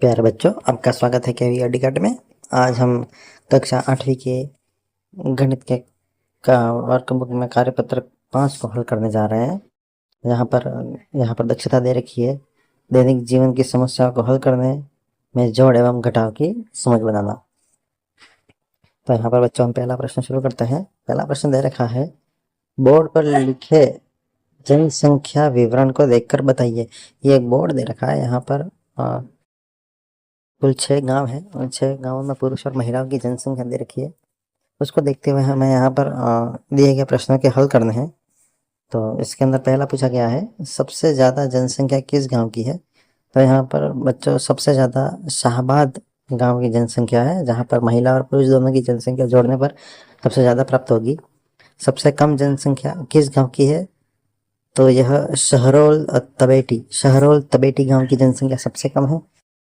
प्यारे बच्चों, आपका स्वागत है केवी एडुकेट में। आज हम कक्षा 8वीं के गणित के का वर्कबुक में कार्यपत्र 5 को हल करने जा रहे हैं। यहाँ पर दक्षता दे रखी है, दैनिक जीवन की समस्याओं को हल करने में जोड़ एवं घटाव की समझ बनाना। तो यहाँ पर बच्चों हम पहला प्रश्न शुरू करते हैं। पहला प्रश्न दे रखा है, बोर्ड पर लिखे जनसंख्या विवरण को देखकर बताइए। ये एक बोर्ड दे रखा है। यहाँ पर कुल 6 गांव हैं। उन 6 गांवों में पुरुष और महिलाओं की जनसंख्या दे रखी है। उसको देखते हुए हमें यहाँ पर दिए गए प्रश्नों के हल करने हैं। तो इसके अंदर पहला पूछा गया है, सबसे ज़्यादा जनसंख्या किस गांव की है। तो यहाँ पर बच्चों सबसे ज़्यादा शाहबाद गांव की जनसंख्या है, जहाँ पर महिला और पुरुष दोनों की जनसंख्या जोड़ने पर सबसे ज़्यादा प्राप्त होगी। सबसे कम जनसंख्या किस गाँव की है, तो यह शहरोल तबेटी गाँव की जनसंख्या सबसे कम है।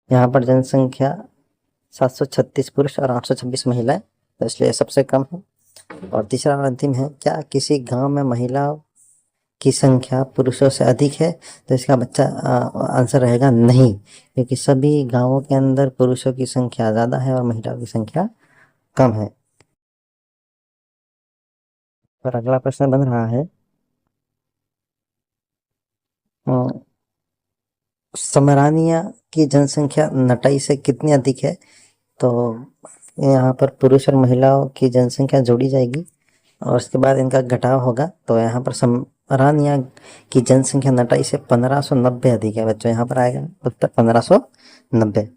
यहाँ पर जनसंख्या 736 पुरुष और 826 महिलाएं, तो इसलिए सबसे कम है। और तीसरा और अंतिम है, क्या किसी गांव में महिलाओं की संख्या पुरुषों से अधिक है। तो इसका बच्चा आंसर रहेगा नहीं, क्योंकि सभी गांवों के अंदर पुरुषों की संख्या ज़्यादा है और महिलाओं की संख्या कम है। और अगला प्रश्न बन रहा है, समरानिया की जनसंख्या नटाई से कितनी अधिक है। तो यहाँ पर पुरुष और महिलाओं की जनसंख्या जोड़ी जाएगी और उसके बाद इनका घटाव होगा। तो यहाँ पर समरानिया की जनसंख्या नटाई से 1590 अधिक है। बच्चों यहाँ पर आएगा उत्तर 1590।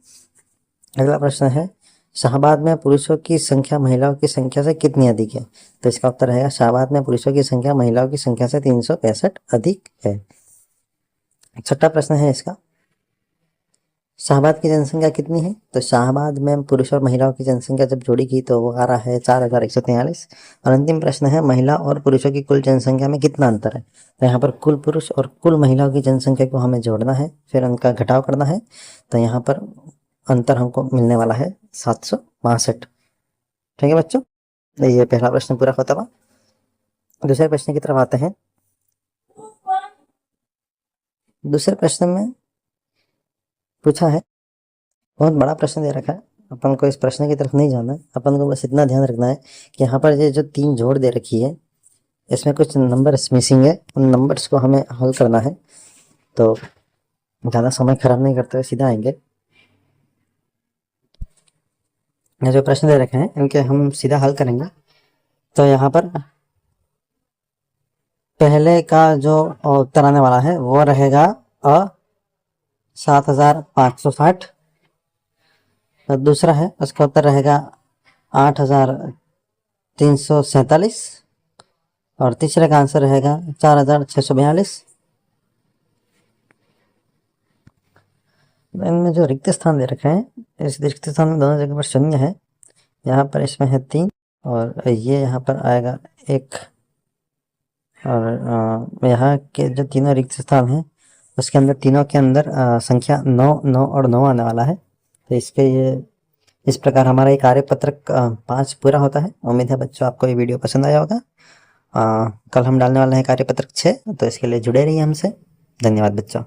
अगला प्रश्न है, शाहबाद में पुरुषों की संख्या महिलाओं की संख्या से कितनी अधिक है। तो इसका उत्तर रहेगा, शाहबाद में पुरुषों की संख्या महिलाओं की संख्या से 365 अधिक है। छठा प्रश्न है इसका, शाहबाद की जनसंख्या कितनी है। तो शाहबाद में पुरुष और महिलाओं की जनसंख्या जब जोड़ी गई तो वो आ रहा है 4143। और अंतिम प्रश्न है, महिला और पुरुषों की कुल जनसंख्या में कितना अंतर है। तो यहाँ पर कुल पुरुष और कुल महिलाओं की जनसंख्या को हमें जोड़ना है, फिर उनका घटाव करना है। तो यहाँ पर अंतर हमको मिलने वाला है 762। ठीक है बच्चों, ये पहला प्रश्न पूरा होता हुआ। दूसरे प्रश्न की तरफ आते हैं। दूसरे प्रश्न में पूछा है, बहुत बड़ा प्रश्न दे रखा है। अपन को इस प्रश्न की तरफ नहीं जाना है, अपन को बस इतना ध्यान रखना है कि यहाँ पर ये जो 3 जोड़ दे रखी है, इसमें कुछ नंबर्स मिसिंग है। उन नंबर्स को हमें हल करना है। तो ज़्यादा समय खराब नहीं करते हुए सीधा आएंगे। ये जो प्रश्न दे रखे हैं इनके हम सीधा हल करेंगे। तो यहाँ पर पहले का जो उत्तर आने वाला है वो रहेगा 7560। दूसरा है उसका उत्तर रहेगा 8347। और तीसरे का आंसर रहेगा 4642। इनमें जो रिक्त स्थान दे रखे हैं, इस रिक्त स्थान में दोनों जगह पर शून्य है। यहाँ पर इसमें है 3 और ये यहाँ पर आएगा 1। और यहाँ के जो तीनों रिक्त स्थान हैं उसके अंदर तीनों के अंदर संख्या 9, 9 और 9 आने वाला है। तो इसके ये इस प्रकार हमारा ये कार्यपत्रक 5 पूरा होता है। उम्मीद है बच्चों आपको ये वीडियो पसंद आया होगा। कल हम डालने वाले हैं कार्यपत्रक 6, तो इसके लिए जुड़े रहिए हमसे। धन्यवाद बच्चों।